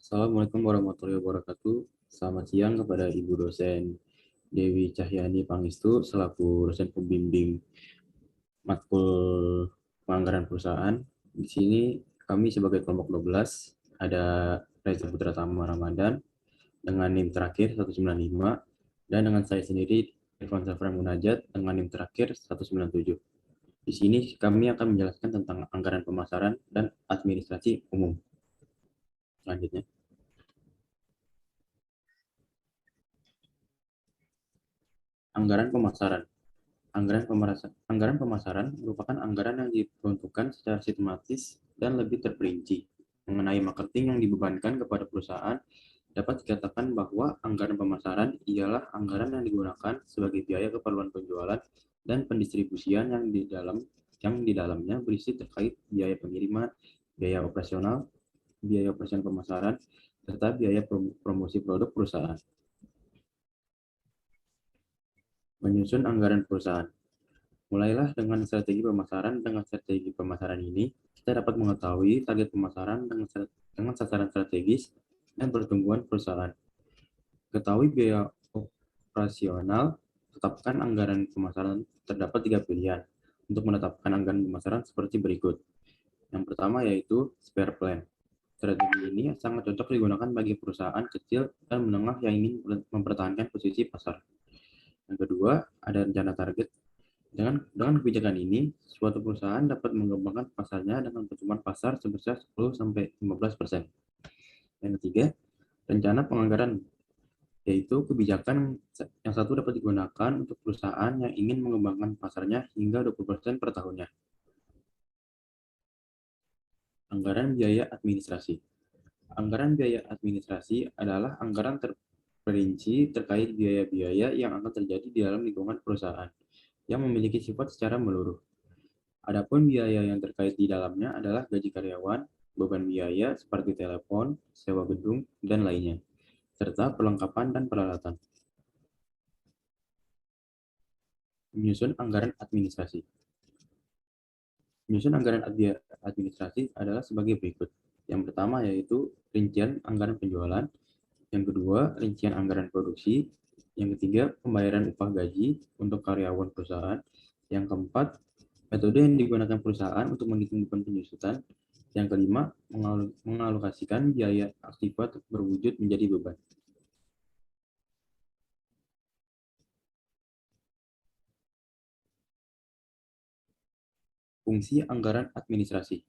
Assalamualaikum warahmatullahi wabarakatuh. Selamat siang kepada Ibu dosen Dewi Cahyani Pangestu selaku dosen pembimbing matkul penganggaran perusahaan. Di sini kami sebagai kelompok 12 ada Reza Putra Tama Ramadan dengan NIM terakhir 195 dan dengan saya sendiri Irfan Safran Munajat dengan NIM terakhir 197. Di sini kami akan menjelaskan tentang anggaran pemasaran dan administrasi umum. Selanjutnya. Anggaran pemasaran. Anggaran pemasaran merupakan anggaran yang diperuntukkan secara sistematis dan lebih terperinci. Mengenai marketing yang dibebankan kepada perusahaan, dapat dikatakan bahwa anggaran pemasaran ialah anggaran yang digunakan sebagai biaya keperluan penjualan dan pendistribusian yang di dalamnya berisi terkait biaya pengiriman, biaya operasional pemasaran, serta biaya promosi produk perusahaan. Menyusun anggaran perusahaan. Mulailah dengan strategi pemasaran. Dengan strategi pemasaran ini, kita dapat mengetahui target pemasaran dengan sasaran strategis dan pertumbuhan perusahaan. Ketahui biaya operasional, tetapkan anggaran pemasaran. Terdapat 3 pilihan untuk menetapkan anggaran pemasaran seperti berikut. Yang pertama yaitu spare plan. Strategi ini sangat cocok digunakan bagi perusahaan kecil dan menengah yang ingin mempertahankan posisi pasar. Yang kedua, ada rencana target. Dengan kebijakan ini, suatu perusahaan dapat mengembangkan pasarnya dengan pertumbuhan pasar sebesar 10-15%. Yang ketiga, rencana penganggaran, yaitu kebijakan yang satu dapat digunakan untuk perusahaan yang ingin mengembangkan pasarnya hingga 20% per tahunnya. Anggaran biaya administrasi. Anggaran biaya administrasi adalah anggaran terperinci terkait biaya-biaya yang akan terjadi di dalam lingkungan perusahaan yang memiliki sifat secara menyeluruh. Adapun biaya yang terkait di dalamnya adalah gaji karyawan, beban biaya seperti telepon, sewa gedung, dan lainnya, serta perlengkapan dan peralatan. Menyusun anggaran administrasi. Menyusun anggaran administrasi adalah sebagai berikut. Yang pertama yaitu rincian anggaran penjualan, yang kedua rincian anggaran produksi, yang ketiga pembayaran upah gaji untuk karyawan perusahaan, yang keempat metode yang digunakan perusahaan untuk menghitung beban penyusutan, yang kelima mengalokasikan biaya akibat berwujud menjadi beban. Fungsi anggaran administrasi.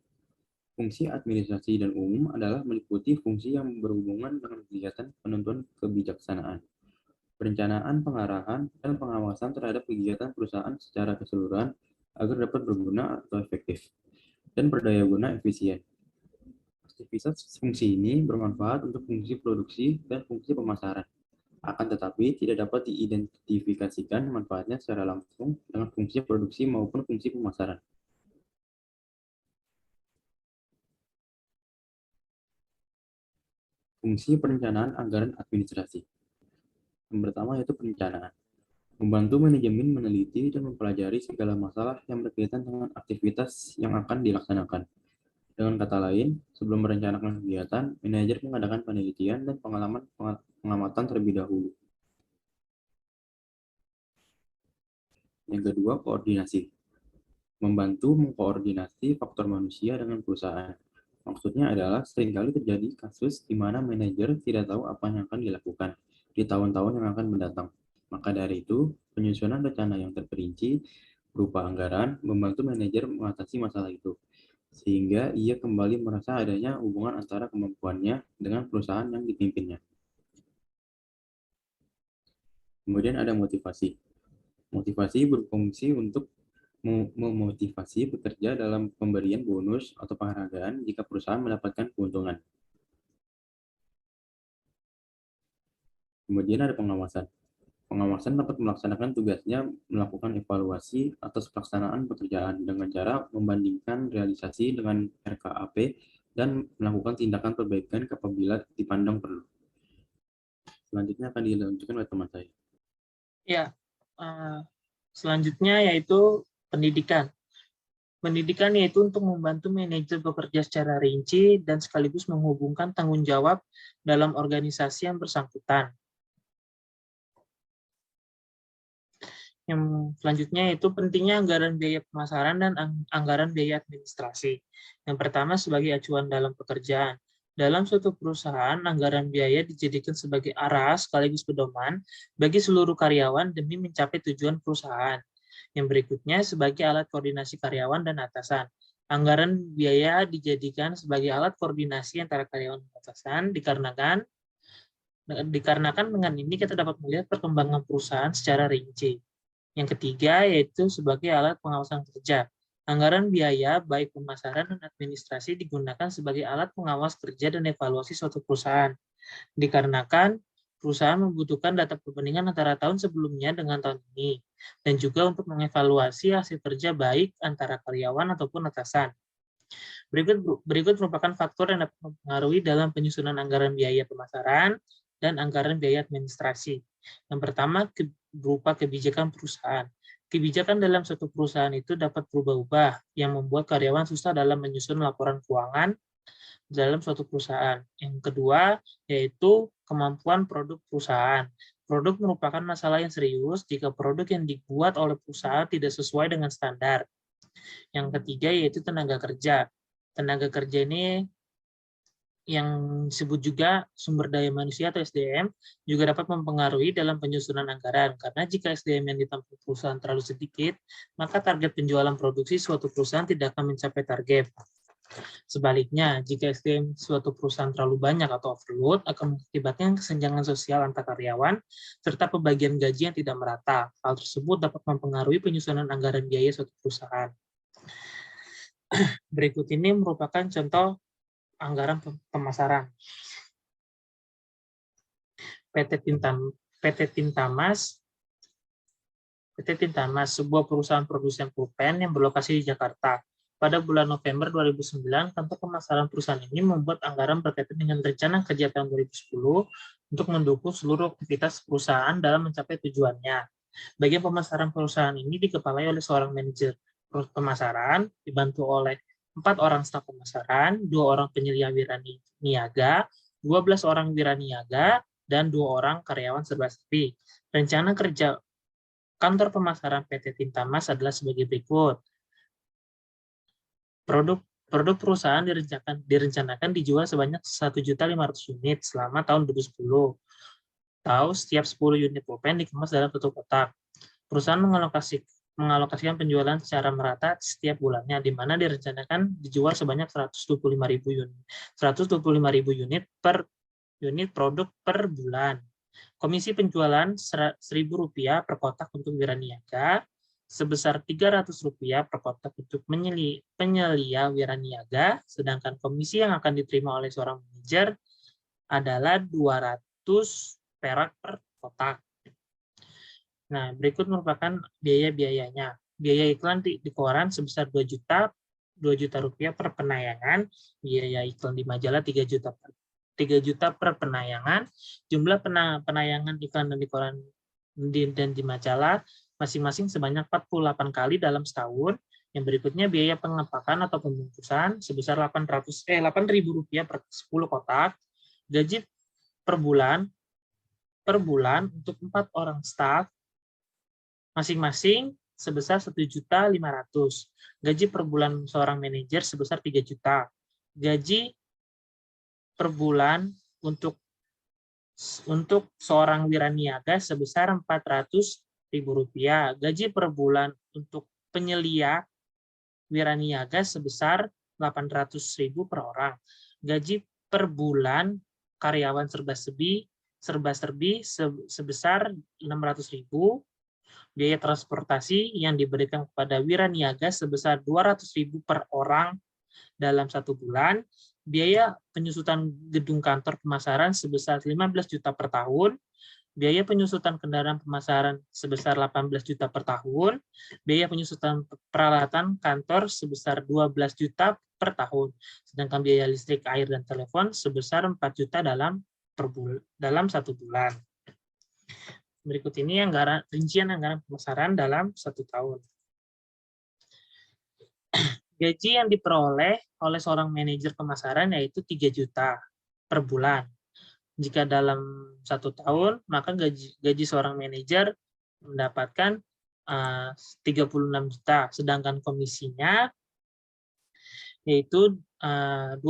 Fungsi administrasi dan umum adalah meliputi fungsi yang berhubungan dengan kegiatan penentuan kebijaksanaan, perencanaan, pengarahan, dan pengawasan terhadap kegiatan perusahaan secara keseluruhan agar dapat berguna atau efektif, dan berdaya guna efisien. Aktivitas fungsi ini bermanfaat untuk fungsi produksi dan fungsi pemasaran, akan tetapi tidak dapat diidentifikasikan manfaatnya secara langsung dengan fungsi produksi maupun fungsi pemasaran. Fungsi perencanaan anggaran administrasi. Yang pertama yaitu perencanaan. Membantu manajemen meneliti dan mempelajari segala masalah yang berkaitan dengan aktivitas yang akan dilaksanakan. Dengan kata lain, sebelum merencanakan kegiatan, manajer mengadakan penelitian dan pengamatan terlebih dahulu. Yang kedua, koordinasi. Membantu mengkoordinasi faktor manusia dengan perusahaan. Maksudnya adalah seringkali terjadi kasus di mana manajer tidak tahu apa yang akan dilakukan di tahun-tahun yang akan mendatang. Maka dari itu, penyusunan rencana yang terperinci berupa anggaran membantu manajer mengatasi masalah itu, sehingga ia kembali merasa adanya hubungan antara kemampuannya dengan perusahaan yang dipimpinnya. Kemudian ada motivasi. Motivasi berfungsi untuk memotivasi pekerja dalam pemberian bonus atau penghargaan jika perusahaan mendapatkan keuntungan. Kemudian ada pengawasan. Pengawasan dapat melaksanakan tugasnya melakukan evaluasi atas pelaksanaan pekerjaan dengan cara membandingkan realisasi dengan RKAP dan melakukan tindakan perbaikan apabila dipandang perlu. Selanjutnya akan dilanjutkan oleh teman saya. Ya, selanjutnya yaitu pendidikan. Pendidikan yaitu untuk membantu manajer bekerja secara rinci dan sekaligus menghubungkan tanggung jawab dalam organisasi yang bersangkutan. Yang selanjutnya yaitu pentingnya anggaran biaya pemasaran dan anggaran biaya administrasi. Yang pertama sebagai acuan dalam pekerjaan. Dalam suatu perusahaan, anggaran biaya dijadikan sebagai arah sekaligus pedoman bagi seluruh karyawan demi mencapai tujuan perusahaan. Yang berikutnya sebagai alat koordinasi karyawan dan atasan. Anggaran biaya dijadikan sebagai alat koordinasi antara karyawan dan atasan dikarenakan dengan ini kita dapat melihat perkembangan perusahaan secara rinci. Yang ketiga yaitu sebagai alat pengawasan kerja. Anggaran biaya baik pemasaran dan administrasi digunakan sebagai alat pengawas kerja dan evaluasi suatu perusahaan. Dikarenakan perusahaan membutuhkan data perbandingan antara tahun sebelumnya dengan tahun ini, dan juga untuk mengevaluasi hasil kerja baik antara karyawan ataupun atasan. Berikut merupakan faktor yang dapat mempengaruhi dalam penyusunan anggaran biaya pemasaran dan anggaran biaya administrasi. Yang pertama berupa kebijakan perusahaan. Kebijakan dalam suatu perusahaan itu dapat berubah-ubah yang membuat karyawan susah dalam menyusun laporan keuangan dalam suatu perusahaan. Yang kedua yaitu kemampuan produk perusahaan. Produk merupakan masalah yang serius jika produk yang dibuat oleh perusahaan tidak sesuai dengan standar. Yang ketiga yaitu tenaga kerja. Tenaga kerja ini yang disebut juga sumber daya manusia atau SDM juga dapat mempengaruhi dalam penyusunan anggaran, karena jika SDM yang ditempuh perusahaan terlalu sedikit, maka target penjualan produksi suatu perusahaan tidak akan mencapai target. Sebaliknya, jika SDM suatu perusahaan terlalu banyak atau overload, akan mengakibatkan kesenjangan sosial antar karyawan serta pembagian gaji yang tidak merata. Hal tersebut dapat mempengaruhi penyusunan anggaran biaya suatu perusahaan. Berikut ini merupakan contoh anggaran pemasaran. PT Tintamas, sebuah perusahaan produsen pulpen yang berlokasi di Jakarta. Pada bulan November 2009, kantor pemasaran perusahaan ini membuat anggaran berkaitan dengan rencana kerja tahun 2010 untuk mendukung seluruh aktivitas perusahaan dalam mencapai tujuannya. Bagian pemasaran perusahaan ini dikepalai oleh seorang manajer pemasaran, dibantu oleh 4 orang staf pemasaran, 2 orang penyelia wiraniaga, 12 orang wiraniaga, dan 2 orang karyawan serba-serbi. Rencana kerja kantor pemasaran PT Tintamas adalah sebagai berikut. Produk perusahaan direncanakan dijual sebanyak 1.500.000 unit selama tahun 2010. Atau setiap 10 unit pulpen dikemas dalam satu kotak. Perusahaan mengalokasikan penjualan secara merata setiap bulannya, di mana direncanakan dijual sebanyak 125.000 unit per unit produk per bulan. Komisi penjualan Rp1.000 per kotak untuk wiraniaga, sebesar Rp300 per kotak untuk penyelia wiraniaga, sedangkan komisi yang akan diterima oleh seorang manajer adalah 200 perak per kotak. Nah, berikut merupakan biaya-biayanya. Biaya iklan di koran sebesar 2 juta rupiah per penayangan, biaya iklan di majalah 3 juta per penayangan, jumlah penayangan iklan di koran dan di majalah masing-masing sebanyak 48 kali dalam setahun. Yang berikutnya biaya pengepakan atau pembungkusan sebesar Rp8.000 per 10 kotak, gaji per bulan untuk 4 orang staf masing-masing sebesar 1.500.000. Gaji per bulan seorang manajer sebesar 3 juta. Gaji per bulan untuk seorang wiraniaga sebesar Rp400.000. Gaji per bulan untuk penyelia wiraniaga sebesar Rp800.000 per orang. Gaji per bulan karyawan serba-serbi sebesar Rp600.000. Biaya transportasi yang diberikan kepada wiraniaga sebesar Rp200.000 per orang dalam 1 bulan. Biaya penyusutan gedung kantor pemasaran sebesar 15 juta per tahun. Biaya penyusutan kendaraan pemasaran sebesar 18 juta per tahun. Biaya penyusutan peralatan kantor sebesar 12 juta per tahun. Sedangkan biaya listrik, air, dan telepon sebesar 4 juta dalam 1 bulan. Berikut ini rincian anggaran pemasaran dalam 1 tahun. Gaji yang diperoleh oleh seorang manajer pemasaran yaitu 3 juta per bulan. Jika dalam 1 tahun, maka gaji seorang manajer mendapatkan 36 juta, sedangkan komisinya yaitu 200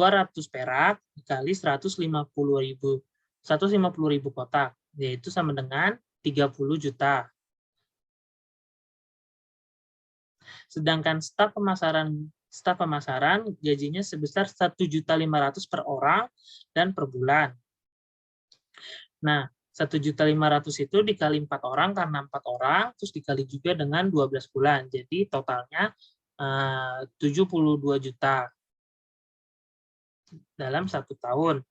perak dikali 150.000 kotak, yaitu sama dengan 30 juta. Sedangkan staf pemasaran gajinya sebesar 1.500.000 per orang dan per bulan. Nah, 1.500.000 itu dikali 4 orang karena 4 orang, terus dikali juga dengan 12 bulan. Jadi totalnya 72 juta dalam 1 tahun.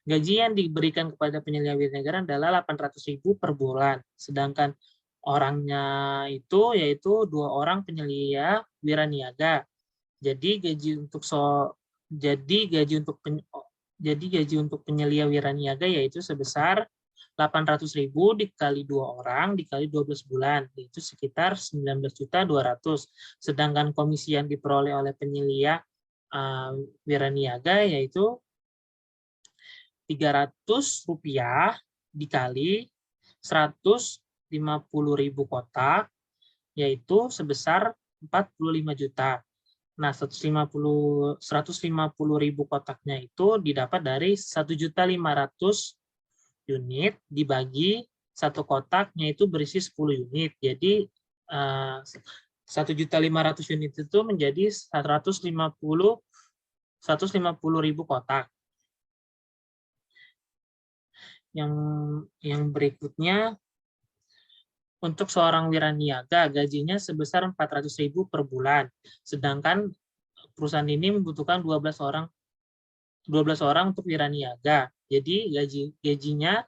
Gaji yang diberikan kepada penyelia wiraniaga adalah 800.000 per bulan. Sedangkan orangnya itu yaitu 2 orang penyelia wiraniaga. Jadi gaji untuk penyelia wiraniaga yaitu sebesar 800.000 dikali 2 orang dikali 12 bulan, yaitu sekitar 19.200.000. Sedangkan komisi yang diperoleh oleh penyelia wiraniaga yaitu Rp300 dikali 150.000 kotak, yaitu sebesar 45 juta. Nah, 150.000 kotaknya itu didapat dari 1.500.000 unit dibagi satu kotaknya itu berisi 10 unit. Jadi 1.500.000 unit itu menjadi 150.000 kotak. Yang berikutnya, untuk seorang wiraniaga gajinya sebesar 400.000 per bulan, sedangkan perusahaan ini membutuhkan 12 orang untuk wiraniaga. Jadi gajinya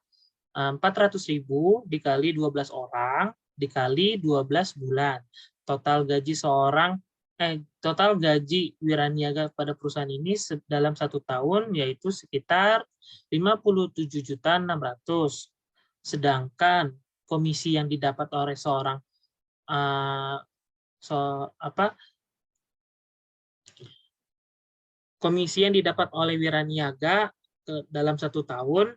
400.000 dikali 12 orang dikali 12 bulan. Total gaji wiraniaga pada perusahaan ini dalam 1 tahun yaitu sekitar 57.600.000. Sedangkan komisi yang didapat oleh komisi yang didapat oleh wiraniaga dalam 1 tahun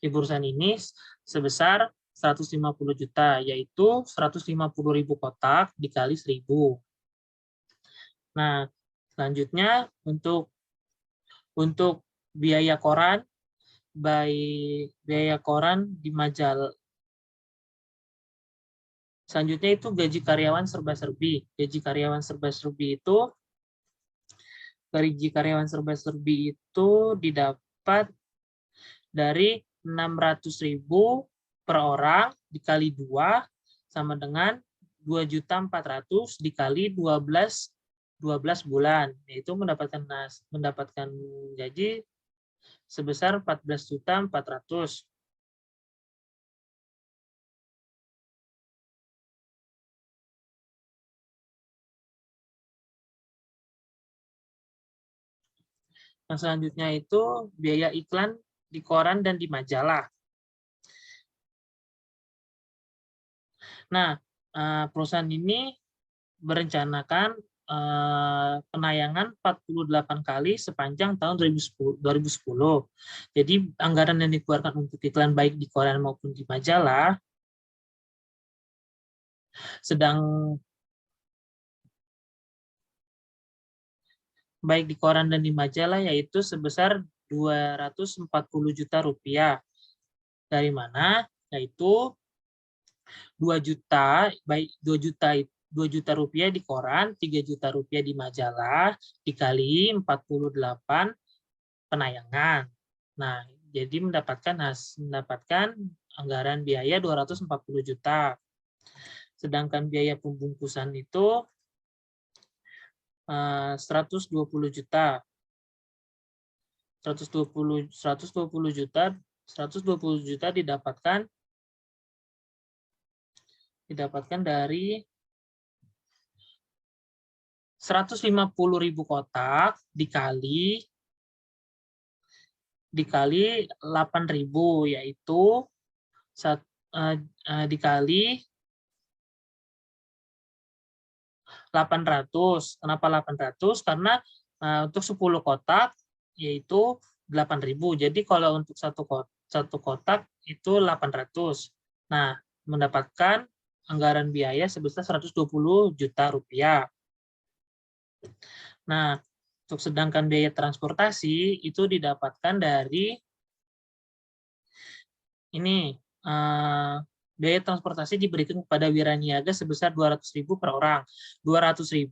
di perusahaan ini sebesar 150 juta, yaitu 150.000 kotak dikali 1.000. Nah, selanjutnya untuk biaya koran, biaya koran di majalah. Selanjutnya itu gaji karyawan serba-serbi. Gaji karyawan serba-serbi itu didapat dari 600.000 per orang dikali 2 sama dengan 2.400.000 dikali 12 bulan, yaitu mendapatkan gaji sebesar 14.400.000. Yang selanjutnya itu biaya iklan di koran dan di majalah. Nah, perusahaan ini berencanakan penayangan 48 kali sepanjang tahun 2010. Jadi anggaran yang dikeluarkan untuk iklan baik di koran maupun di majalah yaitu sebesar 240 juta rupiah. Dari mana? Yaitu 2 juta rupiah di koran, 3 juta rupiah di majalah, dikali 48 penayangan. Nah, jadi mendapatkan anggaran biaya 240 juta. Sedangkan biaya pembungkusan itu 120 juta. 120 juta didapatkan dari 150.000 kotak dikali 8.000, yaitu dikali 800. Kenapa 800? Karena untuk 10 kotak yaitu 8.000. Jadi kalau untuk satu kotak itu 800. Nah, mendapatkan anggaran biaya sebesar 120 juta rupiah. Nah, untuk sedangkan biaya transportasi itu didapatkan dari ini, biaya transportasi diberikan kepada wiraniaga sebesar 200.000 per orang. 200.000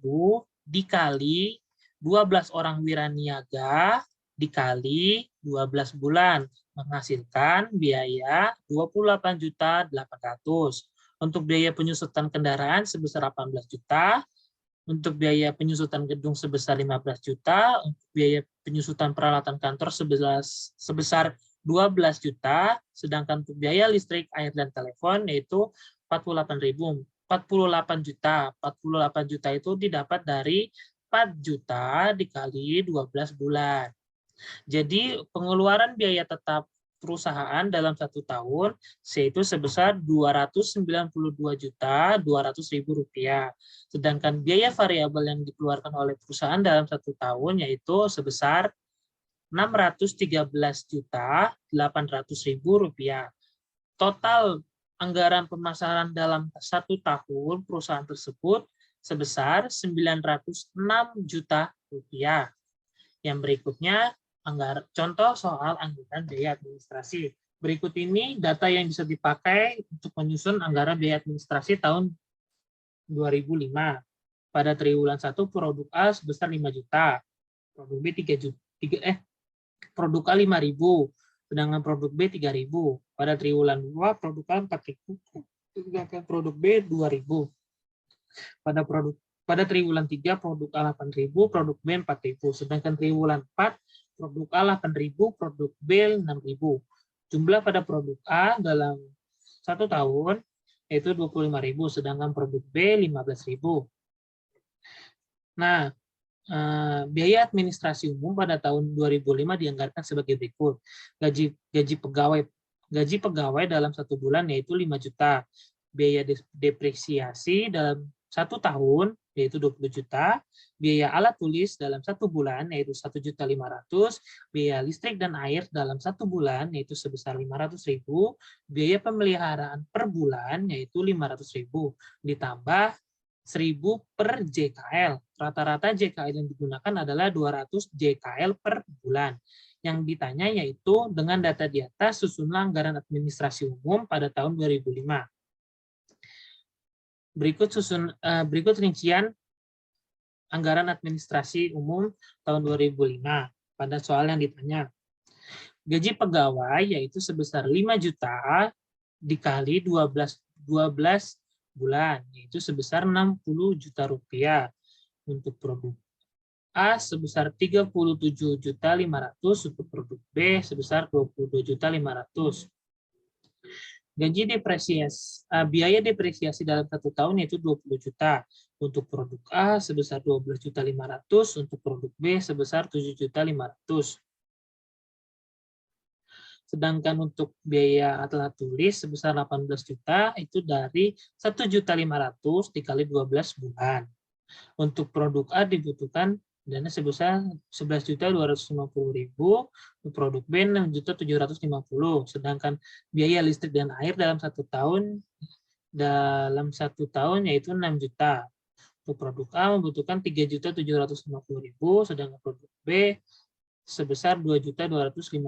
dikali 12 orang wiraniaga dikali 12 bulan menghasilkan biaya 28.800.000. Untuk biaya penyusutan kendaraan sebesar 18 juta, untuk biaya penyusutan gedung sebesar 15 juta, untuk biaya penyusutan peralatan kantor sebesar 12 juta, sedangkan untuk biaya listrik, air, dan telepon yaitu 48 juta. 48 juta itu didapat dari 4 juta dikali 12 bulan. Jadi pengeluaran biaya tetap perusahaan dalam 1 tahun yaitu sebesar 292.200.000 rupiah. Sedangkan biaya variabel yang dikeluarkan oleh perusahaan dalam 1 tahun yaitu sebesar 613.800.000 rupiah. Total anggaran pemasaran dalam 1 tahun perusahaan tersebut sebesar 906 juta rupiah. Yang berikutnya contoh soal anggaran biaya administrasi. Berikut ini data yang bisa dipakai untuk menyusun anggaran biaya administrasi tahun 2005. Pada triwulan 1 produk A sebesar 5 juta, produk B 3 juta, produk A 5.000, sedangkan produk B 3.000. Pada triwulan 2 produk A 4.000, sedangkan produk B 2.000. Pada triwulan 3 produk A 8.000, produk B 4.000, sedangkan triwulan 4 produk A 8.000, produk B 6.000. Jumlah pada produk A dalam 1 tahun yaitu 25.000, sedangkan produk B 15.000. Nah, biaya administrasi umum pada tahun 2005 dianggarkan sebagai berikut. Gaji pegawai dalam 1 bulan yaitu 5 juta. Biaya depresiasi dalam 1 tahun yaitu 20 juta, biaya alat tulis dalam 1 bulan yaitu 1.500.000, biaya listrik dan air dalam 1 bulan yaitu sebesar 500.000, biaya pemeliharaan per bulan yaitu 500.000, ditambah 1.000 per JKL. Rata-rata JKL yang digunakan adalah 200 JKL per bulan. Yang ditanya yaitu dengan data di atas susunan anggaran administrasi umum pada tahun 2005. Berikut rincian anggaran administrasi umum tahun 2005 pada soal yang ditanya. Gaji pegawai yaitu sebesar 5 juta dikali 12 bulan yaitu sebesar 60 juta rupiah. Untuk produk A sebesar 37.500.000, untuk produk B sebesar 22.500.000. Biaya depresiasi dalam 1 tahun yaitu 20 juta. Untuk produk A sebesar 12.500.000, untuk produk B sebesar 7.500.000. Sedangkan untuk biaya alat tulis sebesar 18 juta itu dari 1.500.000 dikali 12 bulan. Untuk produk A dibutuhkan dana sebesar 11.250.000, produk B 6.750.000, sedangkan biaya listrik dan air dalam 1 tahun yaitu 6 juta. Untuk produk A membutuhkan 3.750.000, sedangkan produk B sebesar 2.250.000.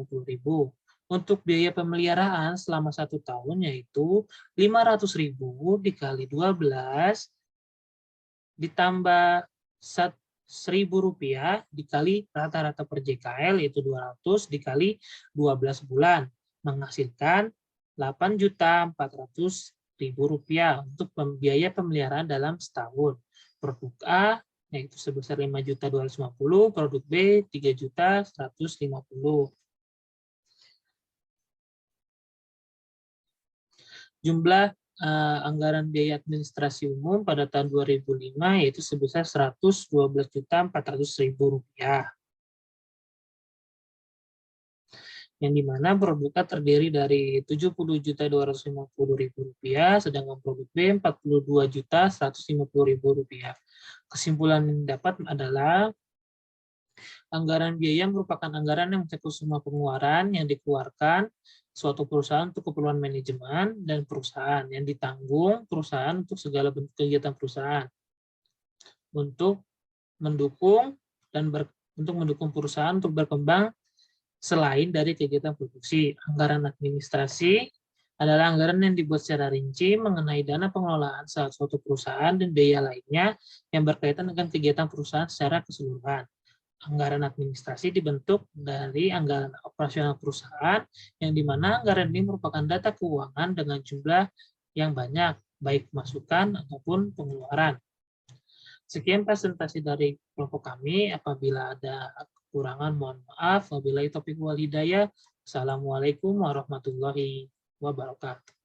Untuk biaya pemeliharaan selama 1 tahun yaitu 500.000 dikali 12 ditambah 1.000 rupiah dikali rata-rata per JKL yaitu 200 dikali 12 bulan menghasilkan 8.400.000 rupiah untuk biaya pemeliharaan dalam setahun. Produk A yaitu sebesar 5.250.000, produk B 3.150.000. Jumlah anggaran biaya administrasi umum pada tahun 2005 yaitu sebesar 112.400.000 rupiah. Yang dimana produk A terdiri dari 70.250.000 rupiah, sedangkan produk B 42.150.000 rupiah. Kesimpulan yang didapat adalah anggaran biaya merupakan anggaran yang mencakup semua pengeluaran yang dikeluarkan suatu perusahaan untuk keperluan manajemen dan perusahaan yang ditanggung perusahaan untuk segala bentuk kegiatan perusahaan untuk mendukung untuk mendukung perusahaan untuk berkembang selain dari kegiatan produksi. Anggaran administrasi adalah anggaran yang dibuat secara rinci mengenai dana pengelolaan suatu perusahaan dan biaya lainnya yang berkaitan dengan kegiatan perusahaan secara keseluruhan. Anggaran administrasi dibentuk dari anggaran operasional perusahaan, yang dimana anggaran ini merupakan data keuangan dengan jumlah yang banyak, baik masukan ataupun pengeluaran. Sekian presentasi dari kelompok kami. Apabila ada kekurangan, mohon maaf. Wabillahi taufiq wal hidayah. Assalamualaikum warahmatullahi wabarakatuh.